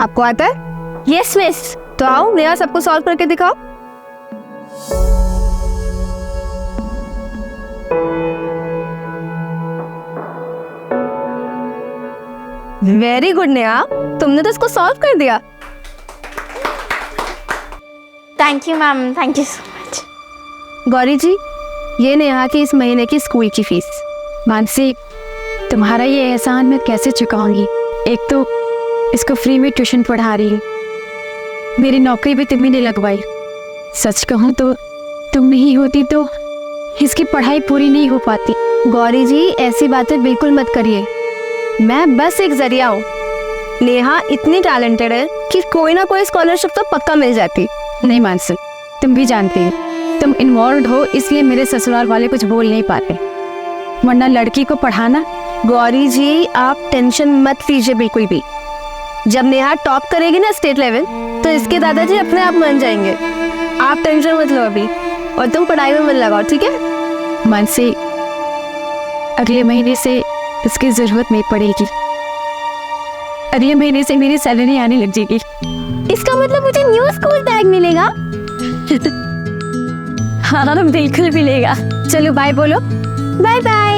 आपको आता है? Yes miss. तो आओ नेहा सबको सॉल्व करके दिखाओ। वेरी गुड नेहा, तुमने तो इसको सॉल्व कर दिया। Thank you ma'am, thank you so much. Gauri ji, ये नेहा की इस महीने की स्कूल की फीस। मानसी, तुम्हारा ये एहसान मैं कैसे चुकाऊंगी? एक तो इसको फ्री में ट्यूशन पढ़ा रही हूँ, मेरी नौकरी भी तुम्ही ने लगवाई। सच कहूँ तो तुम नहीं होती तो इसकी पढ़ाई पूरी नहीं हो पाती। गौरी जी, ऐसी बातें बिल्कुल मत करिए, मैं बस एक जरिया हूँ। नेहा इतनी टैलेंटेड है कि कोई ना कोई स्कॉलरशिप तो पक्का मिल जाती। नहीं मानसी, तुम भी जानती हो, तुम इन्वॉल्व हो इसलिए मेरे ससुराल वाले कुछ बोल नहीं पाते, वरना लड़की को पढ़ाना। गौरी जी, आप टेंशन मत लीजिए बिल्कुल भी। जब नेहा टॉप करेगी ना स्टेट लेवल, तो इसके दादाजी अपने आप मान जाएंगे। आप टेंशन मत लो अभी, और तुम पढ़ाई में मन लगाओ, ठीक है? मानसी, अगले महीने से इसकी जरूरत नहीं पड़ेगी, अगले महीने से मेरी सैलरी आने लग जाएगी। इसका मतलब मुझे न्यू स्कूल बैग मिलेगा? हाँ बिल्कुल मिलेगा। चलो बाय बोलो। Bye bye.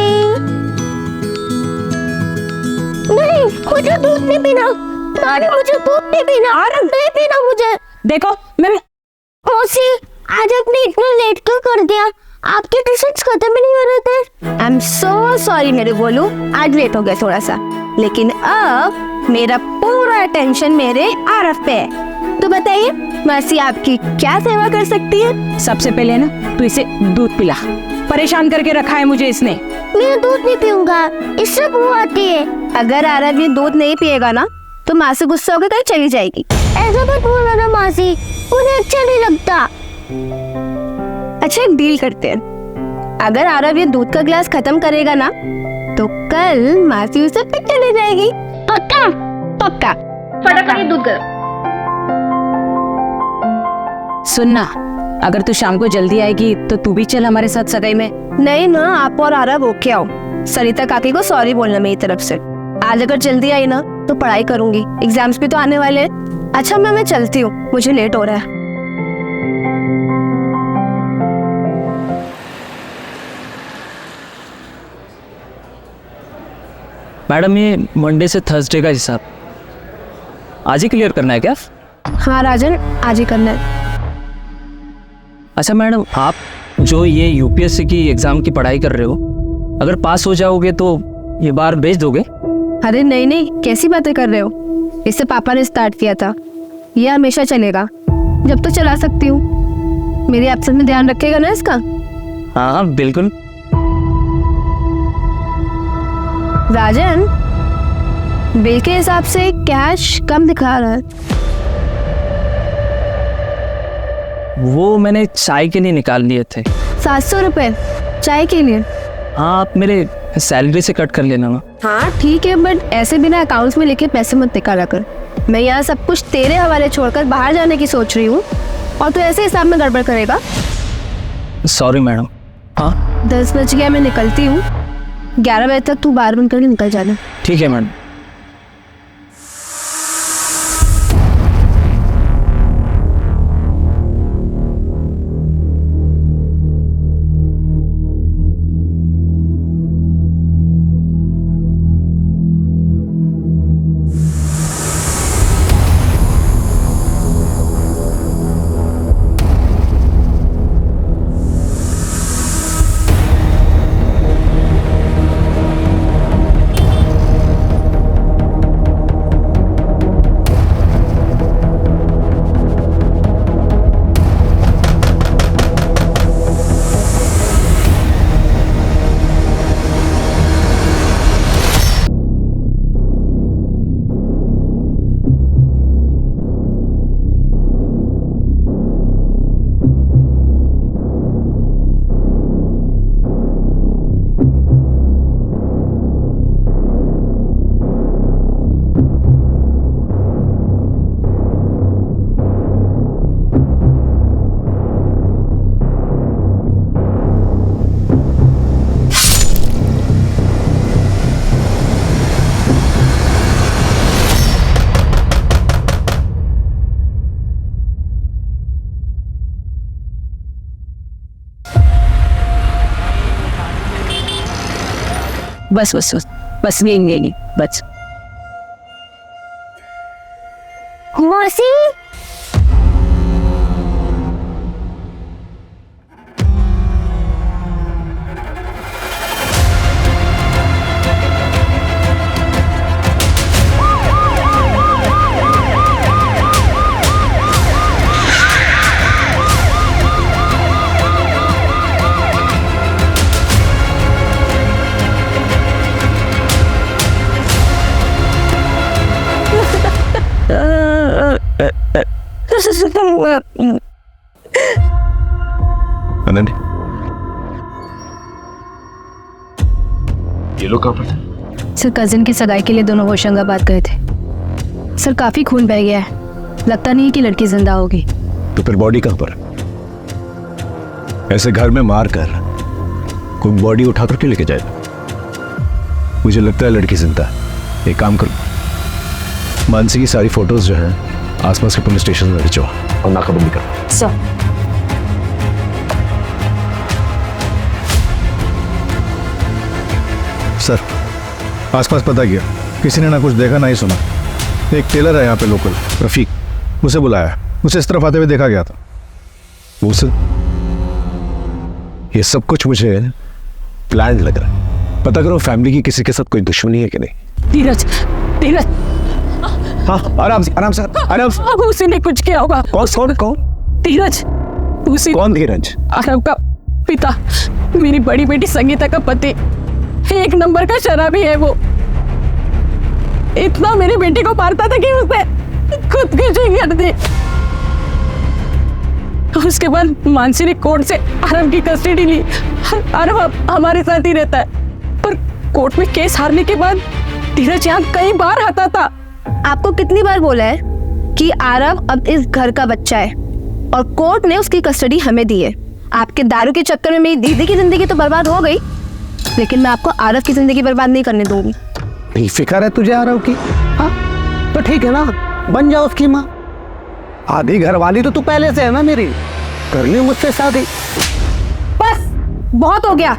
नहीं, मुझे दूध नहीं पीना। नानी, मुझे दूध नहीं पीना। नहीं पीना मुझे। देखो मैं मौसी, आज आपने इतना लेट क्यों कर दिया? आपके ट्यूशन्स खत्म ही नहीं हो रहे थे। आई एम सो सॉरी मेरे बोलू, आज लेट हो गया थोड़ा सा, लेकिन अब मेरा पूरा अटेंशन मेरे आरफ पे है। तो बताइए मौसी, आपकी क्या सेवा कर सकती है? सबसे पहले ना तू इसे दूध पिला, परेशान करके रखा है मुझे इसने। मैं दूध नहीं पीऊंगा, इससे बू आती है। अगर आरव ये दूध नहीं पिएगा ना तो माँ से गुस्सा होकर कहीं चली जाएगी। ऐसा मत बोलो ना मासी, उन्हें अच्छा नहीं लगता। अच्छा, एक डील करते हैं, अगर आरव ये दूध का गिलास खत्म करेगा ना तो कल मासी उसे पिक चली जाएगी। पक्का? पक्का। फटाफट दूध गर्म। सुनना, अगर तू शाम को जल्दी आएगी तो तू भी चल हमारे साथ सगाई में। नहीं ना, आप और आरव होके आओ। सरिता काकी को सॉरी बोलना मेरी तरफ से। आज अगर जल्दी आई ना तो पढ़ाई करूंगी, एग्जाम्स भी तो आने वाले हैं। अच्छा मैं चलती हूँ, मुझे लेट हो रहा है। मैडम, ये मंडे से थर्सडे का हिसाब आज ही क्लियर करना है क्या? हाँ राजन, आज ही करना है। अच्छा मैडम, आप जो ये यूपीएससी की एग्ज़ाम की पढ़ाई कर रहे हो, अगर पास हो जाओगे तो ये बार भेज दोगे? अरे नहीं नहीं, कैसी बातें कर रहे हो? इससे पापा ने स्टार्ट किया था, ये हमेशा चलेगा, जब तो चला सकती हूँ। मेरी एब्सेंस में ध्यान रखेगा ना इसका? हाँ बिल्कुल। राजन, बिल के हिसाब से कैश कम दिखा रहा है। वो मैंने चाय के लिए निकाल लिए थे। 700 रुपए चाय के लिए? हाँ, आप मेरे सैलरी से कट कर लेना ना। हाँ ठीक है, बट ऐसे बिना अकाउंट्स में लिखे पैसे मत निकाला कर। मैं यहाँ सब कुछ तेरे हवाले छोड़कर बाहर जाने की सोच रही हूँ और तू ऐसे हिसाब में गड़बड़ करेगा। Sorry madam. हाँ 10 बज गया, मैं निकलती हूँ। 11 बजे तक तू बाहर बंद करके निकल जाना। ठीक है मैडम। बस बस बस बस यही बस। मौसी अनन्या, ये लोग कहाँ पर थे? सर कजिन की सगाई के लिए दोनों होशंगाबाद गए थे। सर काफी खून बह गया है, लगता नहीं कि लड़की जिंदा होगी। तो फिर बॉडी कहाँ पर? ऐसे घर में मार कर कोई बॉडी उठा कर क्यों लेके जाएगा? मुझे लगता है लड़की जिंदा है। एक काम करो, मानसी की सारी फोटोज जो है आसपास के पुलिस स्टेशन में भिजवा और नाकाबंदी करो। सर सर, आसपास पता किया, किसी ने ना कुछ देखा ना ही सुना। एक टेलर है यहाँ पे लोकल, रफीक, उसे बुलाया, उसे इस तरफ आते हुए देखा गया था। उसे ये सब कुछ मुझे प्लान लग रहा है। पता करो फैमिली की किसी के साथ कोई दुश्मनी है कि नहीं। धीरज, धीरज, हाँ, आराम से आराम से आराम से। अब उसी ने कुछ किया होगा। कौन? धीरज, उसी कौन धीरज? आरव का पिता, मेरी बड़ी बेटी संगीता का पति। एक नंबर का शराबी है वो। इतना मेरी बेटी को मारता था कि उसने खुदकुशी कर दी। उसके बाद मानसी ने कोर्ट से आरव की कस्टडी ली। आरव अब हमारे साथ ही रहता है, पर कोर्ट में केस हारने के बाद धीरज यहाँ कई बार आता था। आपको कितनी बार बोला है कि आरव अब इस घर का बच्चा है और कोर्ट ने उसकी कस्टडी हमें दी है। आपके दारू के चक्कर में मेरी दीदी की जिंदगी तो बर्बाद हो गई, लेकिन मैं आपको आरव की जिंदगी बर्बाद नहीं करने दूंगी। फिक्र है तुझे आरव की? हाँ तो ठीक है ना, बन जाओ उसकी माँ। आधी घरवाली तो तू पहले से है ना मेरी, कर ली मुझसे शादी। बस बहुत हो गया।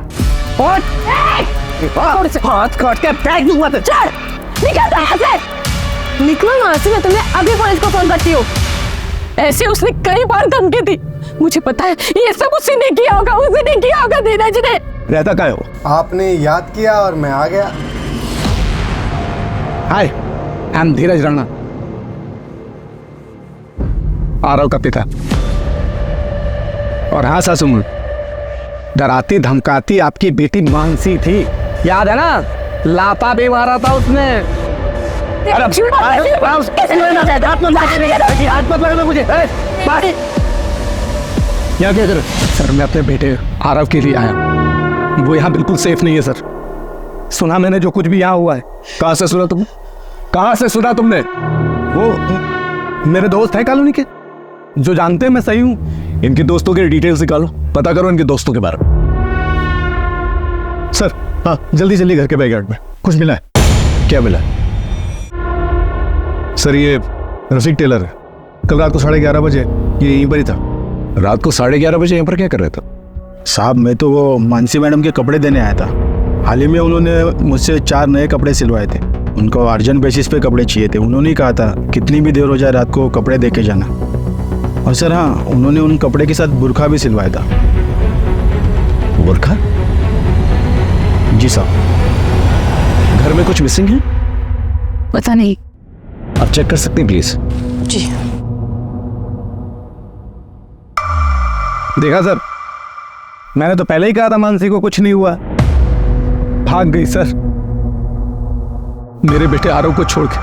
हाथ काट के फेंक दूंगा तो चल निकल यहाँ से, निकलो यहाँ से, मैं तुम्हें अभी पुलिस को फोन करती हूँ। ऐसे उसने कई बार धमकी दी। मुझे पता है ये सब उसी ने किया होगा, उसी ने किया होगा धीरज ने। रहता क्या है वो? आपने याद किया और मैं आ गया। हाय, आई एम धीरज राणा, आरव का पिता। और हाँ सासू, डराती धमकाती आपकी बेटी मानसी थी, याद है ना? लापा भी मारा था उसने। हाथ मत लगना मुझे। यहाँ क्या कर? सर मैं अपने बेटे आरव के लिए आया, वो यहाँ बिल्कुल सेफ नहीं है सर। सुना मैंने जो कुछ भी यहाँ हुआ है। कहाँ से सुना तुमने? कहाँ से सुना तुमने? वो मेरे दोस्त हैं कॉलोनी के, जो जानते हैं मैं सही हूँ। इनके दोस्तों के डिटेल्स निकालो, पता करो इनके दोस्तों के बारे में। सर, हाँ जल्दी जल्दी घर के बैकयार्ड में कुछ मिला है। क्या मिला? सर ये रफीक टेलर है, कल रात को 11:30 बजे ये यहीं पर ही था। रात को 11:30 बजे यहाँ पर क्या कर रहे थे? साहब मैं तो वो मानसी मैडम के कपड़े देने आया था। हाल ही में उन्होंने मुझसे 4 नए कपड़े सिलवाए थे, उनको अर्जेंट बेसिस पे कपड़े चाहिए थे। उन्होंने कहा था कितनी भी देर हो जाए रात को कपड़े दे के जाना। और सर हाँ, उन्होंने उन कपड़े के साथ बुर्का भी सिलवाया था। बुर्का? जी साहब। घर में कुछ मिसिंग है? पता नहीं। आप चेक कर सकते हैं प्लीज? जी देखा सर, मैंने तो पहले ही कहा था मानसी को कुछ नहीं हुआ। भाग गई सर, मेरे बेटे आरव को छोड़ के।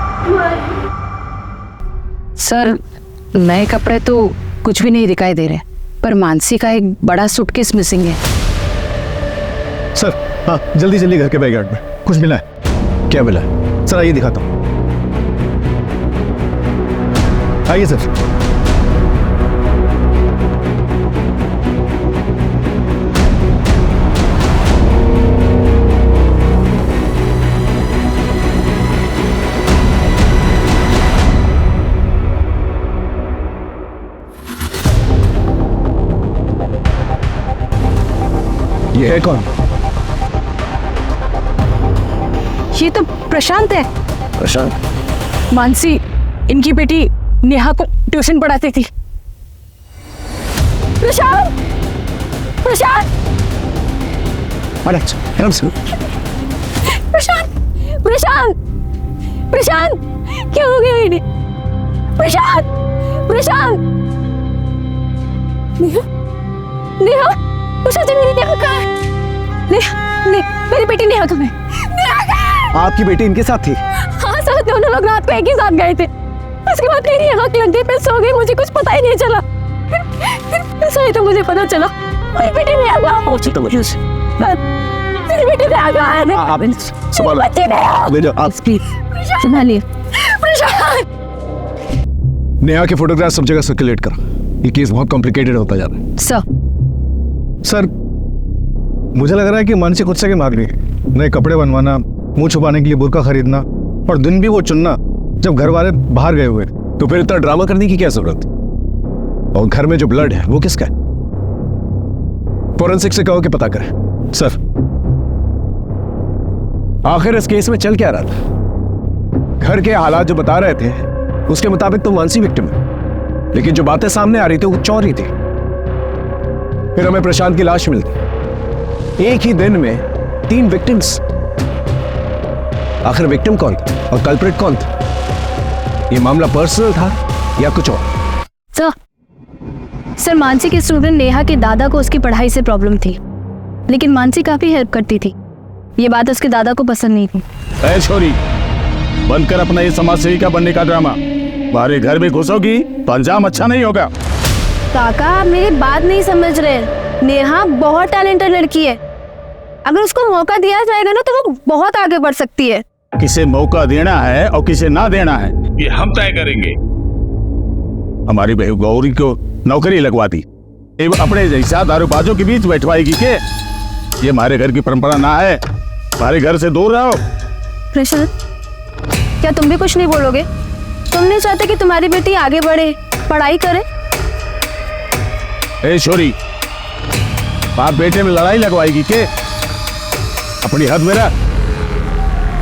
सर नए कपड़े तो कुछ भी नहीं दिखाई दे रहे, पर मानसी का एक बड़ा सूटकेस मिसिंग है। सर हाँ जल्दी जल्दी घर के बैकयार्ड में कुछ मिला है। क्या मिला है? सर आइए दिखाता हूँ, आइए सर। ये है कौन? ये तो प्रशांत है। प्रशांत? मानसी इनकी बेटी नेहा को ट्यूशन पढ़ाती थी। प्रशांत, प्रशांत, प्रशांत, प्रशांत, प्रशांत, क्या हो गया इन्हें? प्रशांत, प्रशांत, नेहा, नेहा, प्रशांत मेरी नेहा कहाँ है? मेरी बेटी नेहा कहाँ है? नेहा कहाँ है? आपकी बेटी इनके साथ थी? हाँ सर, दोनों लोग रात को एक ही साथ गए थे। उसके बाद मेरी आँख लग गई, मैं सो गई, मुझे कुछ पता ही नहीं चला। सही तो मुझे पता चला मेरी बेटी नेहा कहाँ है? मेरी बेटी नेहा कहाँ है? आप संभालिए। नेहा के फोटोग्राफ सब जगह सर्कुलेट कर। ये केस बहुत कॉम्प्लिकेटेड होता जा रहा है। सर, मुझे लग रहा है कि मानसी खुद से के मार रही है। नए कपड़े बनवाना, मुंह छुपाने के लिए बुर्का खरीदना, और दिन भी वो चुनना जब घर वाले बाहर गए हुए। तो फिर इतना ड्रामा करने की क्या जरूरत? और घर में जो ब्लड है वो किसका है? फोरेंसिक से कहो कि पता करें। सर, आखिर इस केस में चल क्या रहा था? घर के हालात जो बता रहे थे उसके मुताबिक तो मानसी विक्टिम है, लेकिन जो बातें सामने आ रही थी वो चौरी थी। फिर हमें प्रशांत की लाश मिलती। एक ही दिन में 3 विक्टिम्स। आखिर विक्टिम कौन था और कल्प्रिट कौन था? ये मामला पर्सनल था या कुछ और? सर, मानसी के स्टूडेंट नेहा के दादा को उसकी पढ़ाई से प्रॉब्लम थी, लेकिन मानसी काफी हेल्प करती थी। ये बात उसके दादा को पसंद नहीं थी। ऐ छोरी, बंद कर अपना ये समाज सेविका बनने का ड्रामा। हमारे घर में घुसोगी तो अंजाम अच्छा नहीं होगा। काका, आप मेरी बात नहीं समझ रहे। नेहा बहुत टैलेंटेड लड़की है। अगर उसको मौका दिया जाएगा ना तो वो बहुत आगे बढ़ सकती है। किसे मौका देना है और किसे ना देना है ये हम तय करेंगे। हमारी बहू गौरी को नौकरी लगवा दी, अपने जैसा दारूबाजों के बीच बैठवाएगी के? ये हमारे घर की परंपरा ना है। हमारे घर से दूर रहो। प्रशांत, क्या तुम भी कुछ नहीं बोलोगे? तुम नहीं चाहते कि तुम्हारी बेटी आगे बढ़े, पढ़ाई करे? ए छोरी, बाप बेटे में लड़ाई लगवाएगी के? अपनी हद में रह।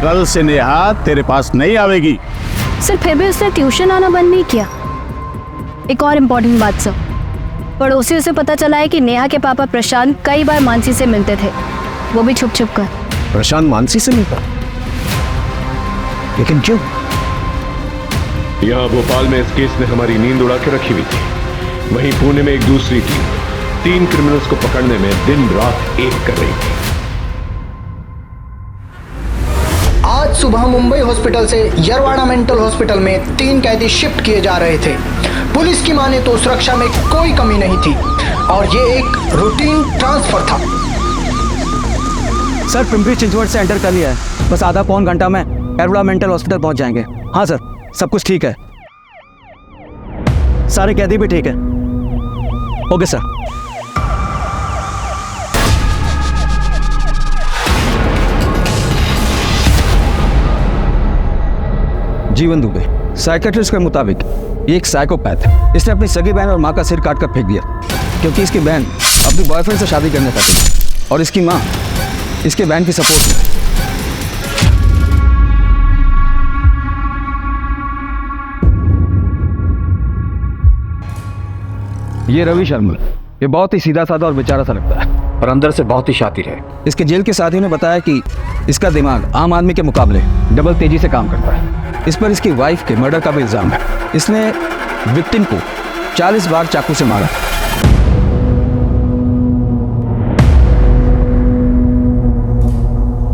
कल से नेहा तेरे पास नहीं आवेगी। सर, फिर भी उसने ट्यूशन आना बंद नहीं किया। एक और इम्पोर्टेंट बात सर, पड़ोसियों से पता चला है कि नेहा के पापा प्रशांत कई बार मानसी से मिलते थे, वो भी छुप छुप कर। प्रशांत मानसी से मिलता? लेकिन क्यों? यहाँ भोपाल में इस केस ने हमारी नींद उड़ा के रखी हुई थी। वहीं पुणे में एक दूसरी टीम 3 क्रिमिनल्स को पकड़ने में दिन रात एक कर रही थी। आज सुबह मुंबई हॉस्पिटल से यरवाड़ा मेंटल हॉस्पिटल में 3 कैदी शिफ्ट किए जा रहे थे। पुलिस की माने तो सुरक्षा में कोई कमी नहीं थी और ये एक रूटीन ट्रांसफर था। सर, पिंपरी चिंचवड से एंटर कर लिया है। बस आधा पौन घंटा में यरवाड़ा मेंटल हॉस्पिटल पहुंच जाएंगे। हाँ सर, सब कुछ ठीक है। सारे कैदी भी ठीक है। Okay sir. जीवन दुबे, साइकेट्रिस्ट के मुताबिक ये एक साइकोपैथ है। इसने अपनी सगी बहन और माँ का सिर काट कर फेंक दिया क्योंकि इसकी बहन अपने बॉयफ्रेंड से शादी करने चाहती और इसकी माँ इसके बहन की सपोर्ट में। ये रवि शर्मा, ये बहुत ही सीधा साधा और बेचारा सा लगता है, पर अंदर से बहुत ही शातिर है। इसके जेल के साथियों ने बताया कि इसका दिमाग आम आदमी के मुकाबले डबल तेजी से काम करता है। इस पर इसकी वाइफ के मर्डर का भी इल्जाम है। इसने विक्टिम को 40 बार चाकू से मारा।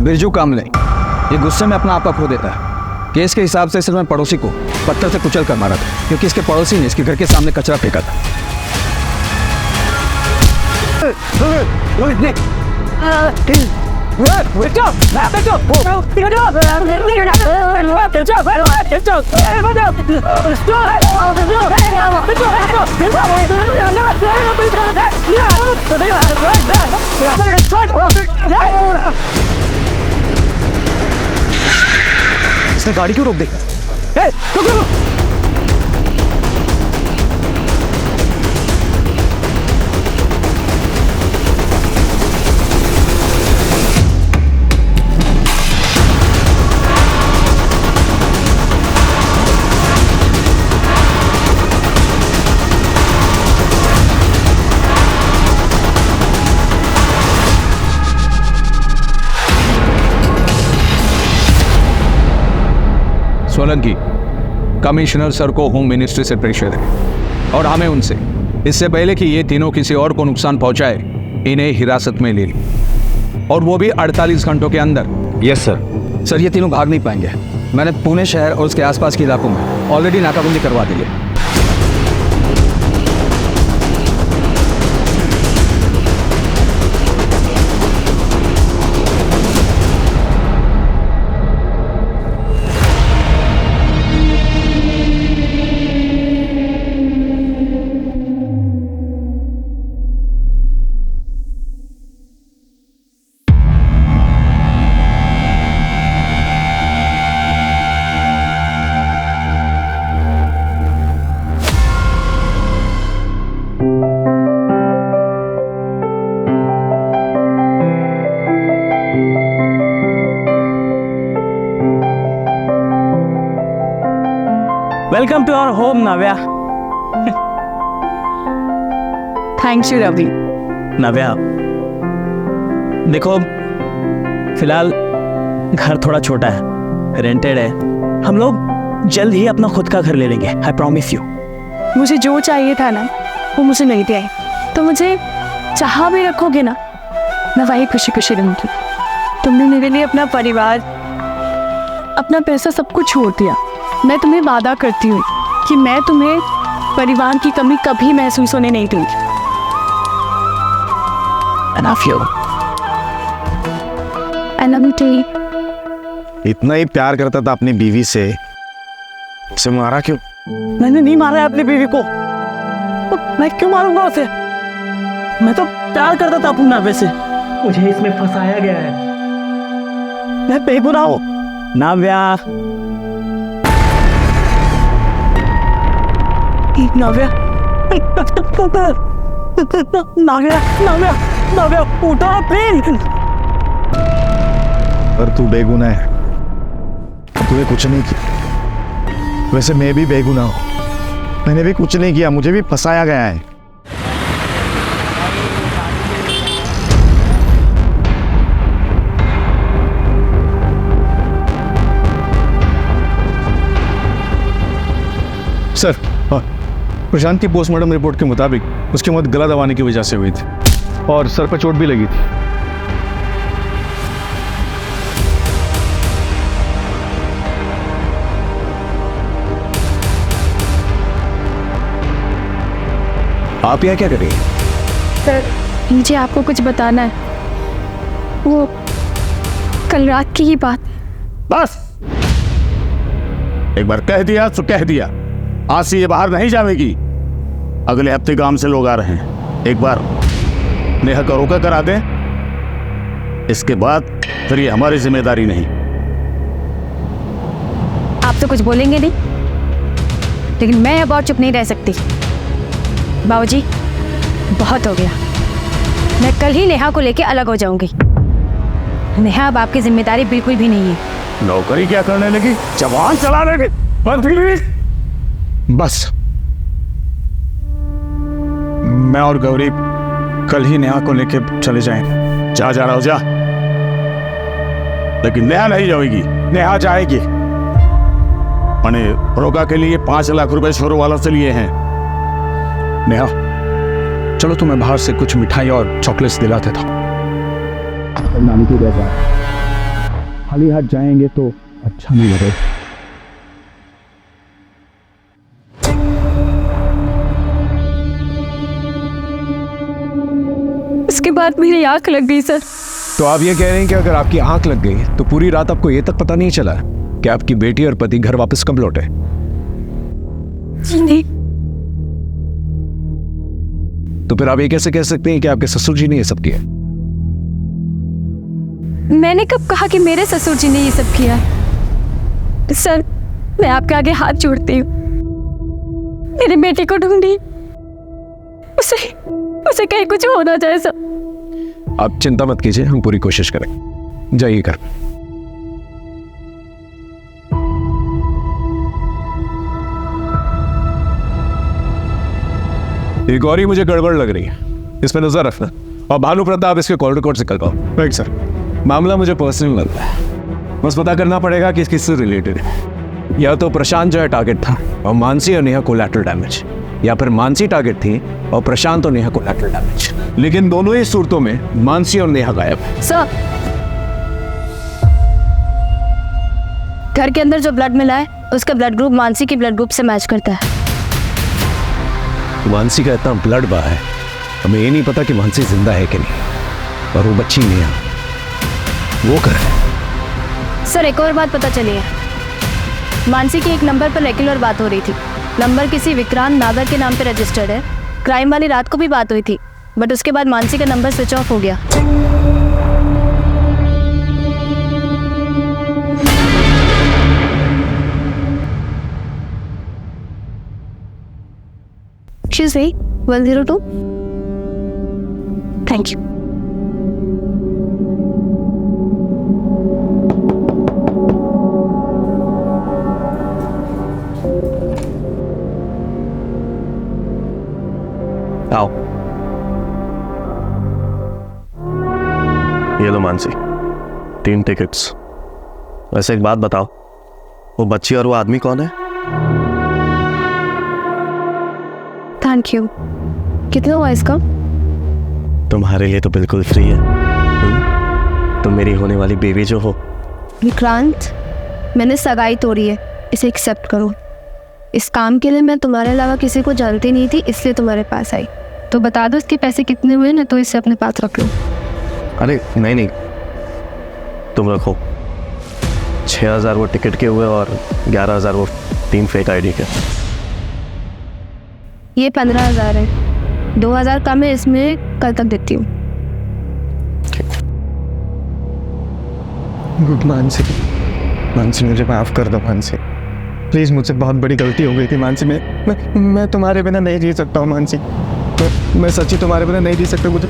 बिरजू कामले, ये गुस्से में अपना आपा खो देता है। केस के हिसाब से इसने पड़ोसी को पत्थर से कुचल कर मारा था क्योंकि इसके पड़ोसी ने इसके घर के सामने कचरा फेंका था। इसने गाड़ी क्यों रोक दी? सोलंकी, कमिश्नर सर को होम मिनिस्ट्री से प्रेशर है और हमें उनसे इससे पहले कि ये तीनों किसी और को नुकसान पहुंचाए इन्हें हिरासत में ले ली, और वो भी 48 घंटों के अंदर। Yes sir. सर ये तीनों भाग नहीं पाएंगे। मैंने पुणे शहर और उसके आसपास के इलाकों में ऑलरेडी नाकाबंदी करवा दी है। Welcome to our home Navya. Thank you Ravi. Navya देखो, फिलहाल घर थोड़ा छोटा है, रेंटेड है। हम लोग जल्द ही अपना खुद का घर ले लेंगे, आई प्रॉमिस यू। मुझे जो चाहिए था ना वो मुझे मिल गया है, तो मुझे चाह भी रखोगे ना, मैं वही खुशी खुशी रहूंगी। तुमने मेरे लिए अपना परिवार, अपना पैसा सब कुछ छोड़ दिया। मैं तुम्हें वादा करती हूँ कि मैं तुम्हें परिवार की कमी कभी महसूस होने नहीं दूंगी। I love you. I love you too. इतना ही प्यार करता था अपनी बीवी से, उसे मारा क्यों? मैंने नहीं मारा है अपनी बीवी को, तो मैं क्यों मारूंगा उसे? मैं तो प्यार करता था अपनी नावे से, मुझे इसमें फंसाया गया है। मैं बेगुनाह हूं। नाव्या, नाव्या, नाव्या, नाव्या, नाव्या, उठो प्लीज। पर तू बेगुनाह है, तूने कुछ नहीं किया। वैसे मैं भी बेगुनाह हूं, मैंने भी कुछ नहीं किया, मुझे भी फंसाया गया है। सर, प्रशांत की पोस्टमार्टम रिपोर्ट के मुताबिक उसकी मौत गला दबाने की वजह से हुई थी और सर पर चोट भी लगी थी। आप यहाँ क्या कर रही हैं? सर, मुझे आपको कुछ बताना है। वो कल रात की ही बात। बस एक बार कह दिया तो कह दिया, आज से ये बाहर नहीं जाएगी। अगले हफ्ते गांव से लोग आ रहे हैं, एक बार नेहा का रोका करा दें, इसके बाद फिर ये हमारी जिम्मेदारी नहीं। आप तो कुछ बोलेंगे नहीं, लेकिन मैं अब और चुप नहीं रह सकती। बाबूजी, बहुत हो गया। मैं कल ही नेहा को लेके अलग हो जाऊंगी। नेहा अब आपकी जिम्मेदारी बिल्कुल भी नहीं है। नौकरी क्या करने लगी, जवान चला लगी। बस मैं और गौरी कल ही नेहा को लेके चले जाएंगे। जा रहा हो जा, लेकिन नेहा नहीं जाएगी। नेहा जाएगी। मैंने रोका के लिए 5 लाख रुपए शोरों वाला से लिए हैं। नेहा चलो, तुम्हें बाहर से कुछ मिठाई और चॉकलेट्स दिलाते था। नानी की रहता खाली हाथ जाएंगे तो अच्छा नहीं लगेगा। उसके बाद मेरी आंख लग गई सर। तो आप ये कह रहे हैं कि अगर आपकी आंख लग गई तो पूरी रात आपको ये तक पता नहीं चला कि आपकी बेटी और पति घर वापस कब लौटे? जी नहीं। तो फिर आप ये कैसे कह सकते हैं कि आपके ससुर जी ने ये सब किया? मैंने कब कहा कि मेरे ससुर जी ने ये सब किया? सर, मैं आपके आगे हाथ जोड़ती हूँ। मेरी बेटी को ढूंढी, उसे कहीं कुछ हो ना जाए सर। आप चिंता मत कीजिए, हम पूरी कोशिश करेंगे। जाइए घर। ये गौरी मुझे गड़बड़ लग रही है, इसमें नजर रखना। और भानु प्रताप इसके कॉल रिकॉर्ड से करवाओ। Right sir. मामला मुझे पर्सनल लगता है, बस पता करना पड़ेगा कि किससे रिलेटेड है। या तो प्रशांत जो है टारगेट था और मानसी और नेहा कोलैटरल डैमेज, या फिर मानसी टारगेट थी और प्रशांत और नेहा कोलैटरल डैमेज। लेकिन दोनों ही सूरतों में मानसी और नेहा गायब है। सर, घर के अंदर जो ब्लड मिला है उसका ब्लड ग्रुप मानसी के ब्लड ग्रुप से मैच करता है। मानसी का इतना ब्लड बहा है, हमें ये नहीं पता कि मानसी जिंदा है कि नहीं। और वो बच्ची नेहा, वो कर है। सर, एक और बात पता चली है। मानसी के एक नंबर पर रेगुलर बात हो रही थी। नंबर किसी विक्रांत नागर के नाम पे रजिस्टर्ड है। क्राइम वाली रात को भी बात हुई थी, बट उसके बाद मानसी का नंबर स्विच ऑफ हो गया। Excuse me, 102? Thank you. आओ, ये लो मानसी, 3 टिकट्स। वैसे एक बात बताओ, वो बच्ची और वो आदमी कौन है? Thank you. कितना हुआ इसका? तुम्हारे लिए तो बिल्कुल फ्री है। तुम मेरी होने वाली बेबी जो हो। विक्रांत, मैंने सगाई तोड़ी है, इसे एक्सेप्ट करो। इस काम के लिए मैं तुम्हारे अलावा किसी को जानती नहीं थी, इसलिए तुम्हारे पास आई। तो बता दो इसके पैसे कितने हुए ना, तो इसे अपने पास रख लो। अरे नहीं, तुम रखो। 6,000 वो टिकट के हुए और 11,000 वो 3 फेक आईडी के। ये 15,000 है, 2,000 कम है, इसमें कल तक देती हूँ। मानसी, मुझे माफ़ कर दो मानसी, प्लीज़। मुझसे बहुत बड़ी गलती हो गई थी मानसी। मैं तुम्हारे बिना नहीं जी सकता हूँ मानसी। मैं सच्ची तुम्हारे बिना नहीं जी सकता। मुझे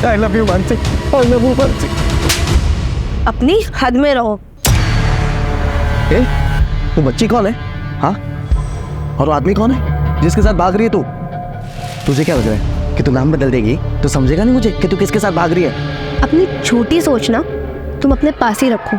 I love you Mansi, I love you Mansi. अपनी हद में रहो। वो बच्ची कौन है? हाँ, और वो आदमी कौन है जिसके साथ भाग रही है तू? तुझे क्या लग रहा है कि तू नाम बदल देगी तो समझेगा नहीं मुझे कि तू किसके साथ भाग रही है? अपनी छोटी सोच ना तुम अपने पास ही रखो।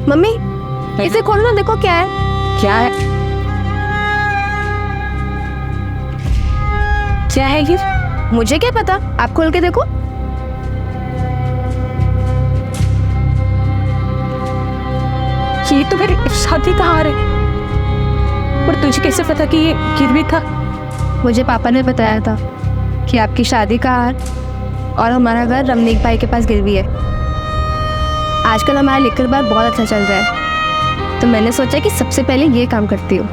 मम्मी, इसे खोलो ना, देखो क्या है। क्या है? क्या है ये? मुझे क्या पता, आप खोल के देखो। ये तो मेरी शादी का हार है। और तुझे कैसे पता कि ये गिरवी था? मुझे पापा ने बताया था कि आपकी शादी का हार और हमारा घर रमनीक भाई के पास गिरवी है। आजकल हमारा लिकर बार बहुत अच्छा चल रहा है, तो मैंने सोचा कि सबसे पहले ये काम करती हूँ।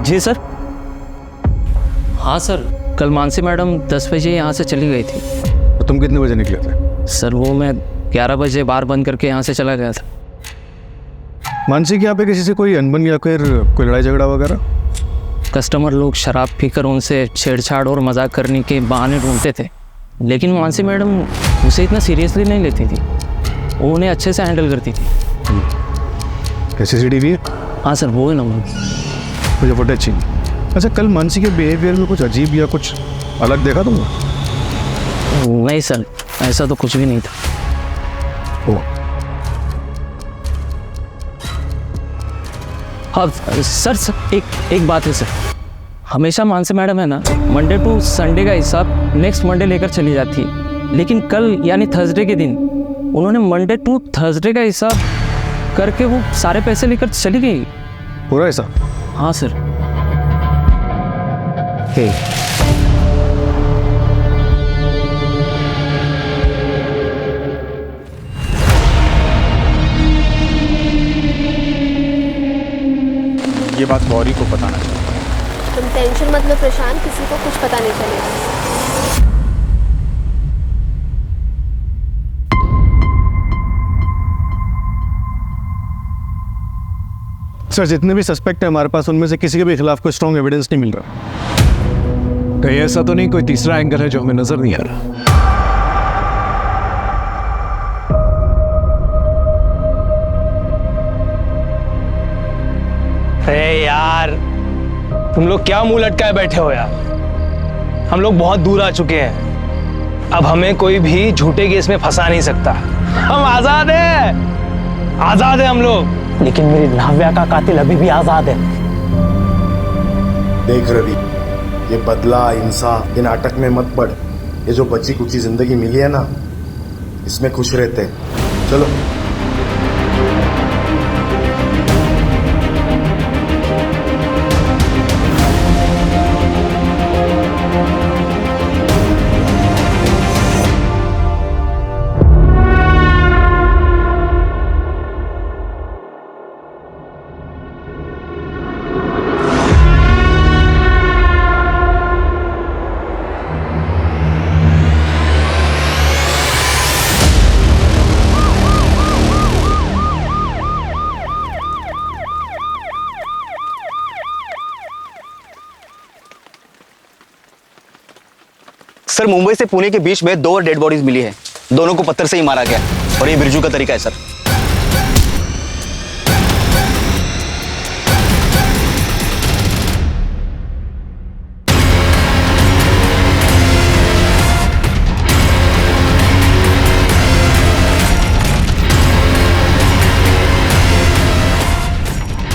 जी सर। हाँ सर, कल मानसी मैडम 10 बजे यहाँ से चली गई थी। तो तुम कितने बजे निकले थे? सर वो मैं 11 बजे बार बंद करके यहाँ से चला गया था। मानसी के यहाँ पे किसी से कोई अनबन या फिर कोई लड़ाई झगड़ा वगैरह? कस्टमर लोग शराब पीकर उनसे छेड़छाड़ और मजाक करने के बहाने ढूंढते थे, लेकिन मानसी मैडम उसे इतना सीरियसली नहीं लेती थी। वो उन्हें अच्छे से हैंडल करती थी। CCTV है? हाँ सर, वो है ना। मुझे फुटेज चाहिए। अच्छा, कल मानसी के बिहेवियर में कुछ अजीब या कुछ अलग देखा तुमने? नहीं सर, ऐसा तो कुछ भी नहीं था। हाँ सर, एक बात है सर। हमेशा मानसी मैडम है ना, मंडे टू संडे का हिसाब नेक्स्ट मंडे लेकर चली जाती है, लेकिन कल यानी थर्सडे के दिन उन्होंने मंडे टू थर्सडे का हिसाब करके वो सारे पैसे लेकर चली गई। पूरा ऐसा? हाँ सर। ये बात गौरी को पता ना चले। तुम टेंशन मत लो प्रशांत, किसी को कुछ पता नहीं चलेगा। सर जितने भी सस्पेक्ट हैं हमारे पास, उनमें से किसी के भी खिलाफ कोई स्ट्रॉन्ग एविडेंस नहीं मिल रहा। कहीं ऐसा तो नहीं कोई तीसरा एंगल है जो हमें नजर नहीं आ रहा? अरे यार, तुम लोग क्या मुंह लटकाए बैठे हो यार? हम लोग बहुत दूर आ चुके हैं। अब हमें कोई भी झूठे केस में फंसा नहीं सकता। हम आजाद हैं, आजाद हैं हम लोग। लेकिन मेरी नाव्या का कातिल अभी भी आजाद है। देख रवि, ये बदला इंसाफ ये नाटक में मत पड़। ये जो बची कुची जिंदगी मिली है ना, इसमें खुश रहते हैं। चलो। सर मुंबई से पुणे के बीच में 2 और डेड बॉडीज मिली है। दोनों को पत्थर से ही मारा गया और ये बिरजू का तरीका है सर।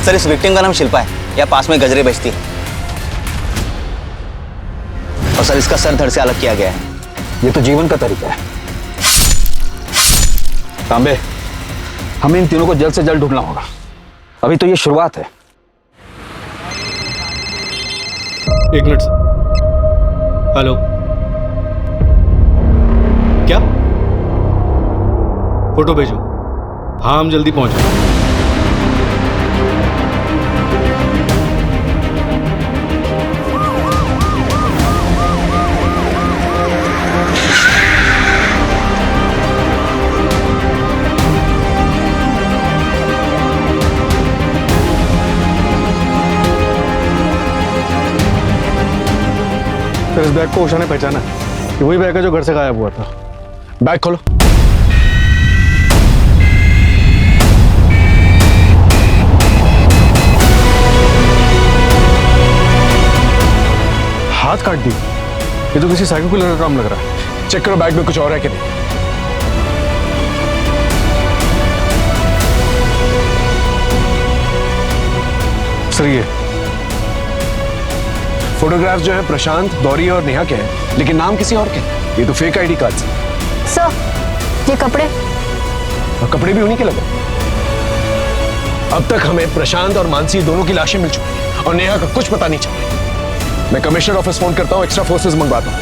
सर इस विक्टिम का नाम शिल्पा है, या पास में गजरे बेचती है। और सर इसका सर धड़ से अलग किया गया है। ये तो जीवन का तरीका है। तांबे, हमें इन तीनों को जल्द से जल्द ढूंढना होगा। अभी तो ये शुरुआत है। एक मिनट। हेलो, क्या फोटो भेजो? हाँ हम जल्दी पहुंच रहे हैं। फिर इस बैग को उषा ने पहचाना कि वही बैग है जो घर से गायब हुआ था। बैग खोलो। हाथ काट दी। ये तो किसी साइको किलर का काम लग रहा है। चेक करो बैग में कुछ और है कि नहीं। सर ये फोटोग्राफ्स जो है प्रशांत, गौरी और नेहा के हैं, लेकिन नाम किसी और के। ये तो फेक आईडी कार्ड है। सर ये कपड़े, और कपड़े भी उन्हीं के लगे। अब तक हमें प्रशांत और मानसी दोनों की लाशें मिल चुकी हैं और नेहा का कुछ पता नहीं चला। मैं कमिश्नर ऑफिस फोन करता हूँ, एक्स्ट्रा फोर्सेस मंगवाता हूँ,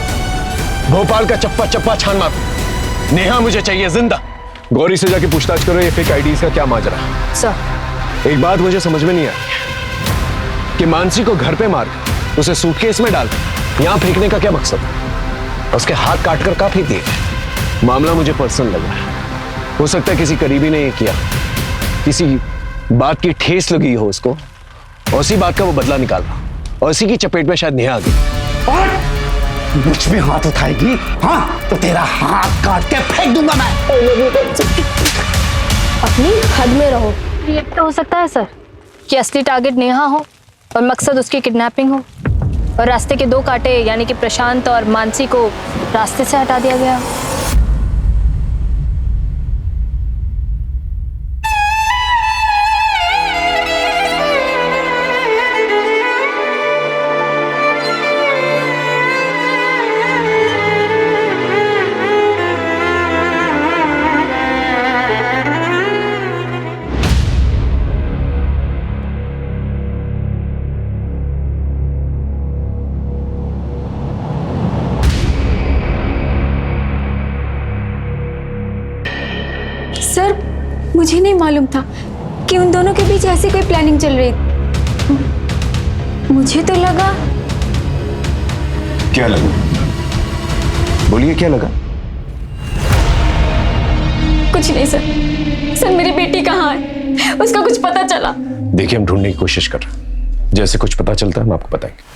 भोपाल का चप्पा चप्पा छान मारता हूँ। नेहा मुझे चाहिए जिंदा। गौरी से जाके पूछताछ करो ये फेक आईडीज का क्या माजरा है। सर एक बात मुझे समझ में नहीं आई कि मानसी को घर पे मार उसे सूटकेस में डाल यहां फेंकने का क्या मकसद है? उसके हाथ काटकर कहां फेंक दिए? मामला मुझे पर्सनल लग रहा है। हो सकता है किसी करीबी ने ये किया, किसी बात की ठेस लगी हो उसको और उसी बात का वो बदला निकाल रहा और इसी की चपेट में शायद नेहा आ गई। और मुझ में हाथ उठाएगी हाँ तो तेरा हाथ काट के फेंक दूंगा मैं। अपनी हद में रहो। ये तो हो सकता है सर कि असली टारगेट नेहा हो और मकसद उसकी किडनैपिंग हो और रास्ते के 2 कांटे यानी कि प्रशांत और मानसी को रास्ते से हटा दिया गया। सर मुझे नहीं मालूम था कि उन दोनों के बीच ऐसी कोई प्लानिंग चल रही। मुझे तो लगा। क्या लगा? बोलिए क्या लगा? कुछ नहीं सर। सर मेरी बेटी कहाँ है? उसका कुछ पता चला? देखिए हम ढूंढने की कोशिश कर रहे हैं, जैसे कुछ पता चलता है हम आपको बताएंगे।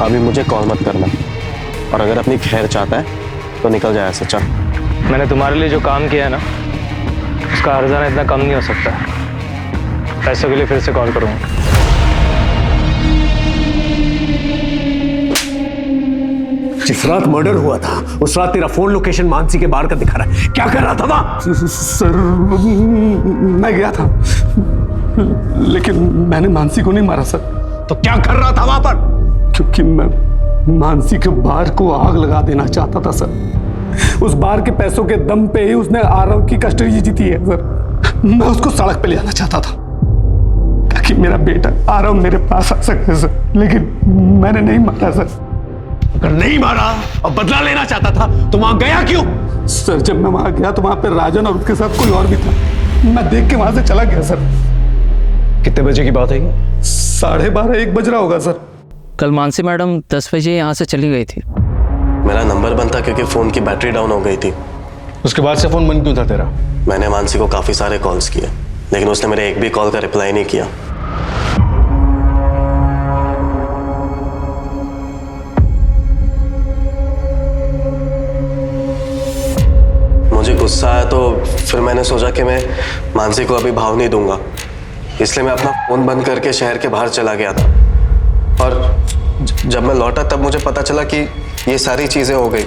अभी मुझे कॉल मत करना, और अगर अपनी खैर चाहता है तो निकल जाए ऐसे। चल, मैंने तुम्हारे लिए जो काम किया है ना, उसका हर्जाना इतना कम नहीं हो सकता। पैसों के लिए फिर से कॉल करूँगा। जिस रात मर्डर हुआ था उस रात तेरा फोन लोकेशन मानसी के बाहर का दिखा रहा है। क्या कर रहा था वहां? सर मैं गया था, लेकिन मैंने मानसी को नहीं मारा सर। तो क्या कर रहा था वहां पर? क्योंकि मैं मानसी के बार को आग लगा देना चाहता था सर। उस बार के पैसों के दम पे ही उसने आरव की कस्टडी जीती है सर। मैं उसको सड़क पे ले जाना चाहता था ताकि मेरा बेटा आरव मेरे पास आ सके सर, लेकिन मैंने नहीं मारा सर। अगर नहीं मारा और बदला लेना चाहता था तो वहां गया क्यों? सर जब मैं वहां गया तो वहां पे राजन और उसके साथ कोई और भी था। मैं देख के वहां से चला गया सर। कितने बजे की बात है? 12:30 1 बज रहा होगा सर। कल मानसी मैडम 10 बजे यहाँ से चली गई थी। मेरा नंबर बंद था क्योंकि फोन की बैटरी डाउन हो गई थी। उसके बाद से फोन बंद क्यों था तेरा? मैंने मानसी को काफी सारे कॉल्स किए, लेकिन उसने मेरे एक भी कॉल का रिप्लाई नहीं किया। मुझे गुस्सा आया तो फिर मैंने सोचा कि मैं मानसी को अभी भाव नहीं दूंगा, इसलिए मैं अपना फोन बंद करके शहर के बाहर चला गया था। और जब मैं लौटा तब मुझे पता चला कि ये सारी चीजें हो गई।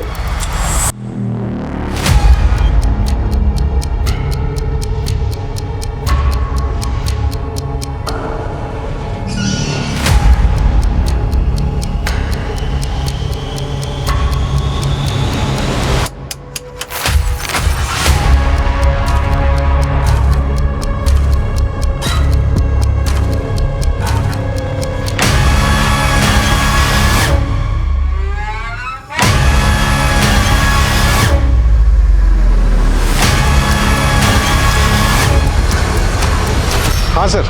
हाँ सर,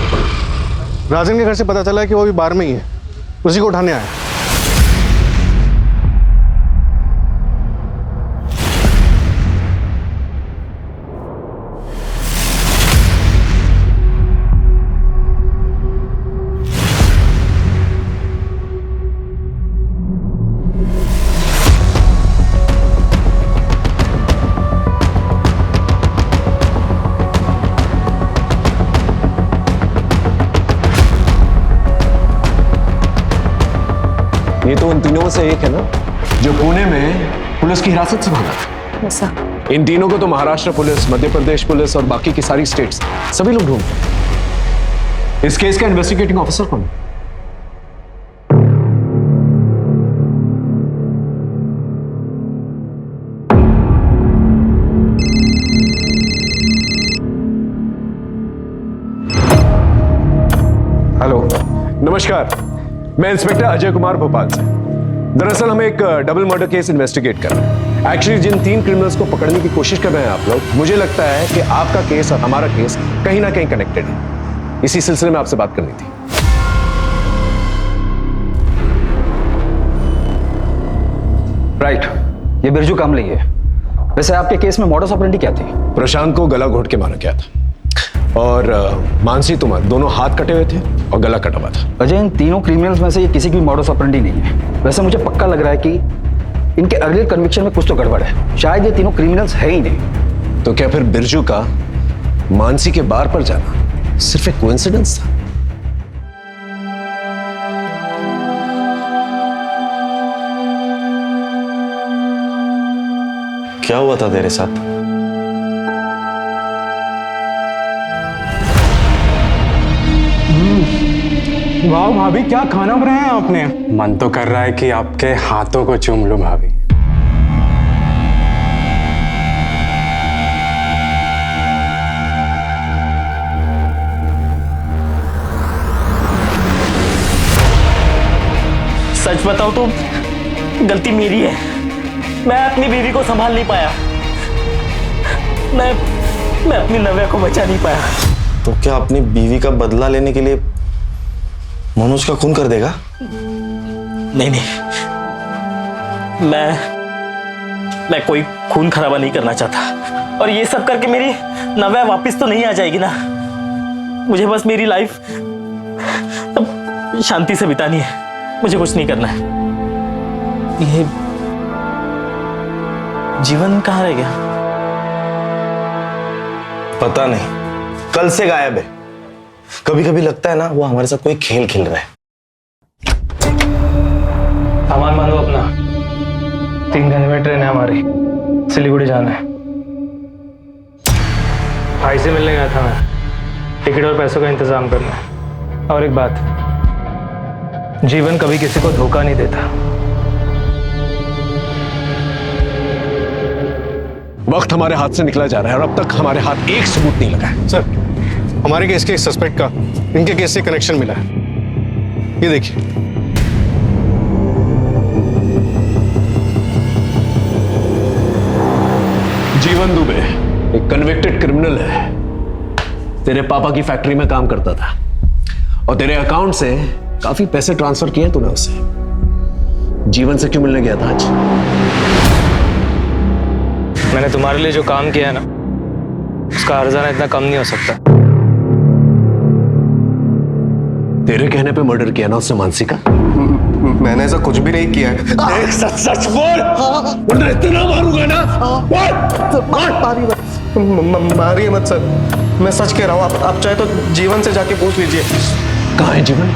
राजन के घर से पता चला है कि वो अभी बार में ही है, उसी को उठाने आया। ये तो उन तीनों में से एक है ना जो पुणे में पुलिस की हिरासत से भागा था। ऐसा? इन तीनों को तो महाराष्ट्र पुलिस, मध्य प्रदेश पुलिस और बाकी की सारी स्टेट्स सभी लोग ढूंढते हैं। इस केस का इन्वेस्टिगेटिंग ऑफिसर कौन है? हेलो, नमस्कार, मैं इंस्पेक्टर अजय कुमार भोपाल से। दरअसल हम एक डबल मर्डर केस इन्वेस्टिगेट कर रहे हैं। एक्चुअली जिन 3 क्रिमिनल्स को पकड़ने की कोशिश कर रहे हैं आप लोग, मुझे लगता है कि आपका केस और हमारा केस कहीं ना कहीं कनेक्टेड है। इसी सिलसिले में आपसे बात करनी थी। राइट, ये बिरजू कामले है। वैसे आपके केस में मॉडस ऑपरेंडी क्या थी? प्रशांत को गला घोट के मारा गया था और मानसी तुमार दोनों हाथ कटे हुए थे और गला कटा हुआ था। अजय, इन तीनों क्रिमिनल्स में से ये किसी की मॉडस ऑपरेंडी नहीं है। वैसे मुझे पक्का लग रहा है कि इनके अर्लियर कन्विक्शन में कुछ तो गड़बड़ है। शायद ये तीनों क्रिमिनल्स है ही नहीं। तो क्या फिर बिरजू का मानसी के बार पर जाना सिर्फ एक कोइंसिडेंस था? क्या हुआ था तेरे साथ? वाह भाभी, क्या खाना बनाया है आपने। मन तो कर रहा है कि आपके हाथों को चूम लूं भाभी। सच बताओ तो गलती मेरी है। मैं अपनी बीवी को संभाल नहीं पाया। मैं अपनी नव्या को बचा नहीं पाया। तो क्या अपनी बीवी का बदला लेने के लिए मनोज का खून कर देगा? नहीं, मैं कोई खून खराबा नहीं करना चाहता। और ये सब करके मेरी नव्या वापस तो नहीं आ जाएगी ना। मुझे बस मेरी लाइफ अब शांति से बितानी है। मुझे कुछ नहीं करना है। ये जीवन कहाँ रह गया? पता नहीं, कल से गायब है। कभी कभी लगता है ना वो हमारे साथ कोई खेल खेल रहा है। सामान बांधो अपना, 3 घंटे में ट्रेन है हमारी, सिलीगुड़ी जाना है। भाई से मिलने गया था मैं, टिकट और पैसों का इंतजाम करना है। और एक बात, जीवन कभी किसी को धोखा नहीं देता। वक्त हमारे हाथ से निकला जा रहा है और अब तक हमारे हाथ एक सबूत नहीं लगा है। सर, हमारे केस के सस्पेक्ट का इनके केस से कनेक्शन मिला है। ये देखिए। जीवन दुबे एक कन्विक्टेड क्रिमिनल है। तेरे पापा की फैक्ट्री में काम करता था और तेरे अकाउंट से काफी पैसे ट्रांसफर किए तूने उसे। जीवन से क्यों मिलने गया था आज? मैंने तुम्हारे लिए जो काम किया है ना, उसका हर्जाना इतना कम नहीं हो सकता। तेरे कहने पे मर्डर किया ना उसने मानसी का? मैंने ऐसा कुछ भी नहीं किया है। सच सच बोल, वरना इतना मारूंगा ना। मारिए मत सर, मैं सच कह रहा हूँ। आप चाहे तो जीवन से जाके पूछ लीजिए। कहाँ है जीवन?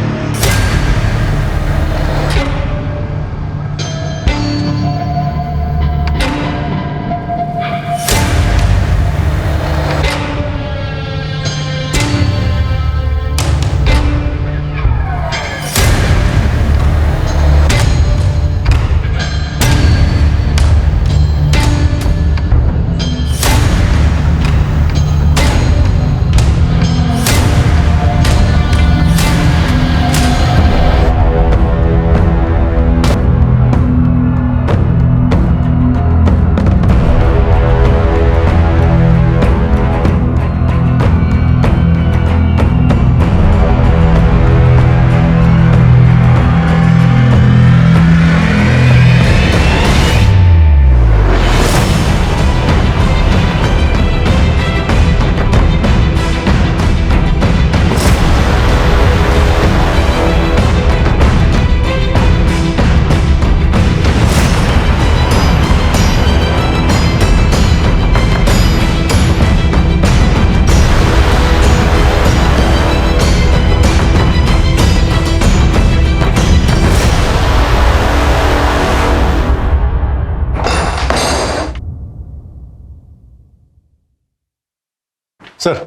सर,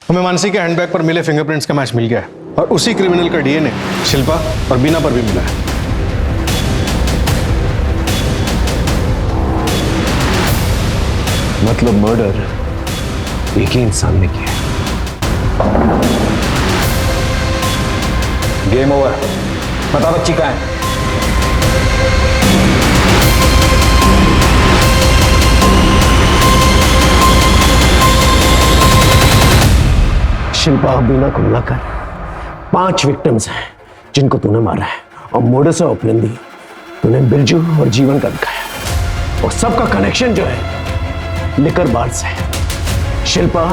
हमें मानसी के हैंडबैग पर मिले फिंगरप्रिंट्स का मैच मिल गया है और उसी क्रिमिनल का डीएनए शिल्पा और बीना पर भी मिला है। मतलब मर्डर एक ही इंसान ने किया। Game over. बता बच्ची कहाँ है? शिल्पा बीना को मिलाकर 5 विक्टिम्स हैं जिनको तूने मारा है और मोडस ऑपरेंडी तूने बिरजू और जीवन का दिखाया। और सबका कनेक्शन जो है लिकर बार से है। शिल्पा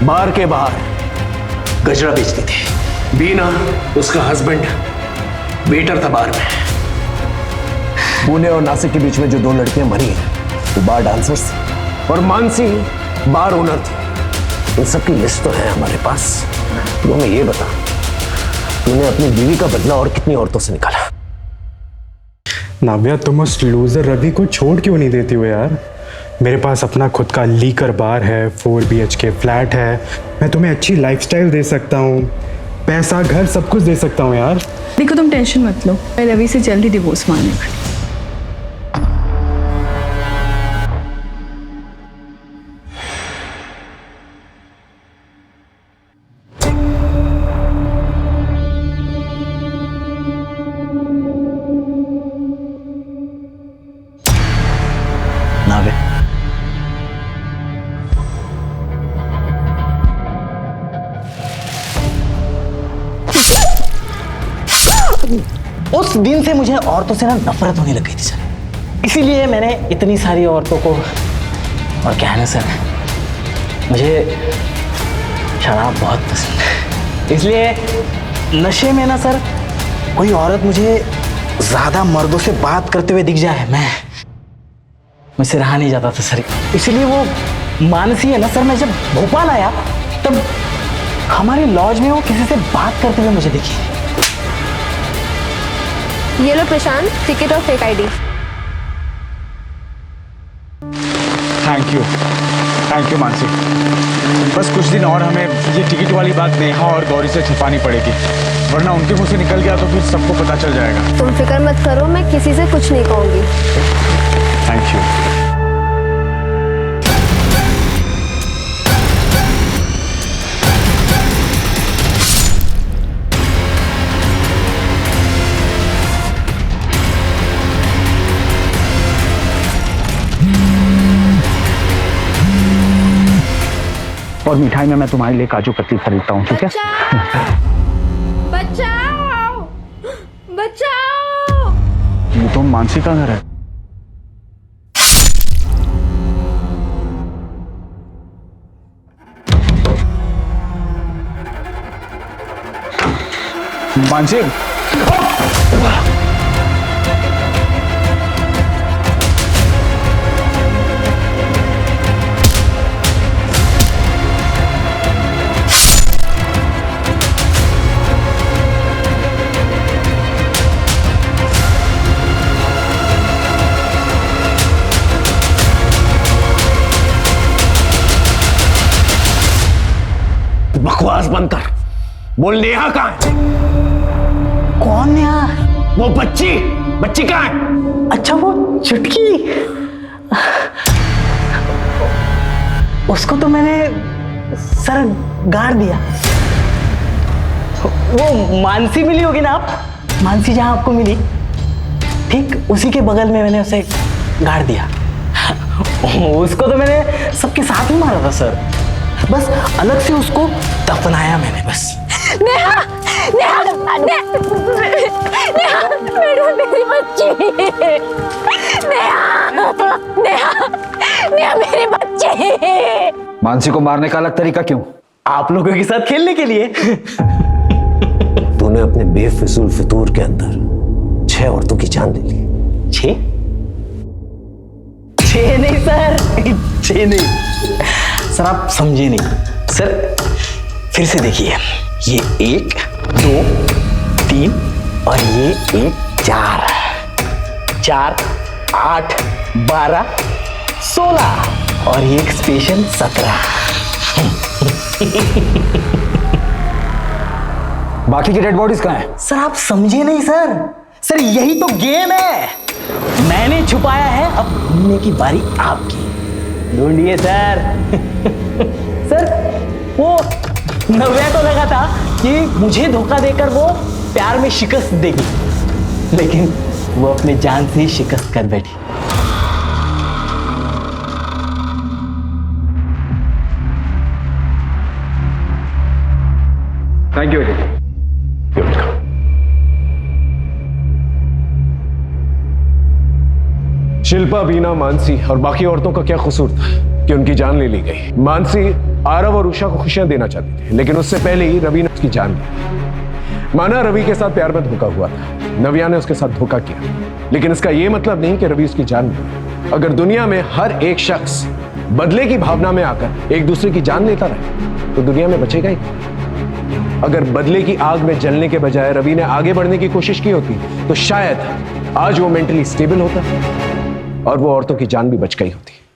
बार के बाहर गजरा बेचती थी। बीना उसका हस्बैंड वेटर था बार में। पुणे और नासिक के बीच में जो 2 लड़कियां मरी हैं वो बार डांसर्स थी और मानसी बार ओनर थी। इन सबकी लिस्ट तो है हमारे पास। तो हमें ये बता, तूने अपनी बीवी का बदला और कितनी औरतों से निकाला? नाव्या, तुम उस लूजर रवि को छोड़ क्यों नहीं देती हो यार? मेरे पास अपना खुद का लीकर बार है, 4 BHK फ्लैट है, मैं तुम्हें अच्छी लाइफस्टाइल दे सकता हूँ, पैसा घर सब कुछ दे सकता हूँ यार। देखो तुम टेंशन मत लो, मैं रवि से जल्दी डिवोर्स मांगने वाली। नावे उस दिन से मुझे औरतों से ना नफरत होने लग गई थी सर, इसीलिए मैंने इतनी सारी औरतों को, और क्या है ना सर, मुझे शराब बहुत पसंद है, इसलिए नशे में ना सर कोई औरत मुझे ज्यादा मर्दों से बात करते हुए दिख जाए, मुझसे रहा नहीं जाता था सर। इसलिए वो मानसी है ना सर, मैं जब भोपाल आया तब हमारे लॉज में वो किसी से बात करते हुए मुझे दिखी। ये लो प्रशांत, टिकट और fake ID. Thank you Mansi. बस कुछ दिन और हमें ये टिकट वाली बात नेहा और गौरी से छुपानी पड़ेगी, वरना उनके मुंह से निकल गया तो फिर सबको पता चल जाएगा। तुम फिक्र मत करो, मैं किसी से कुछ नहीं कहूँगी। Thank you. और मिठाई में मैं तुम्हारे लिए काजू कतली खरीदता हूँ, ठीक है? बचाओ बचाओ। ये तो मानसी का घर है। मानसी, बकवास बंद कर। बोल, नेहा कहाँ है? कौन नेहा? वो बच्ची कहाँ है? अच्छा वो चुटकी, उसको तो मैंने सर गाड़ दिया। वो मानसी मिली होगी ना आप, मानसी जहां आपको मिली ठीक उसी के बगल में मैंने उसे गाड़ दिया। उसको तो मैंने सबके साथ ही मारा था सर, बस अलग से उसको दफनाया मैंने बस। नेहा, नेहा, नेहा, मेरी बच्ची, नेहा, नेहा, नेहा मेरी बच्ची। मानसी को मारने का अलग तरीका क्यों? आप लोगों के साथ खेलने के लिए। तूने अपने बेफिजूल फितूर के अंदर 6 औरतों की जान ले ली। 6 नहीं सर, 6 नहीं सर, आप समझे नहीं सर। फिर से देखिए, ये 1 2 3 और ये 1 4 4 8 12 16 और ये एक स्पेशल 17। बाकी की डेड बॉडीज कहाँ हैं? सर आप समझे नहीं सर, सर यही तो गेम है। मैंने छुपाया है, अब ढूंढने की बारी आपकी। ढूंढिए सर। सर वो नव्या को लगा था कि मुझे धोखा देकर वो प्यार में शिकस्त देगी, लेकिन वो अपने जान से ही शिकस्त कर बैठी। Thank you. शिल्पा, बीना, मानसी और बाकी औरतों का क्या कसूर था कि उनकी जान ले ली गई? मानसी आरव और उषा को खुशियां देना चाहती थी, लेकिन उससे पहले ही रवि ने उसकी जान ली। माना रवि के साथ प्यार में धोखा हुआ था, नव्या ने उसके साथ धोखा किया, लेकिन इसका यह मतलब नहीं कि रवि उसकी जान ली। अगर दुनिया में हर एक शख्स बदले की भावना में आकर एक दूसरे की जान लेता रहे तो दुनिया में बचेगा ही। अगर बदले की आग में जलने के बजाय रवि ने आगे बढ़ने की कोशिश की होती तो शायद आज वो मेंटली स्टेबल होता और वो औरतों की जान भी बच गई होती।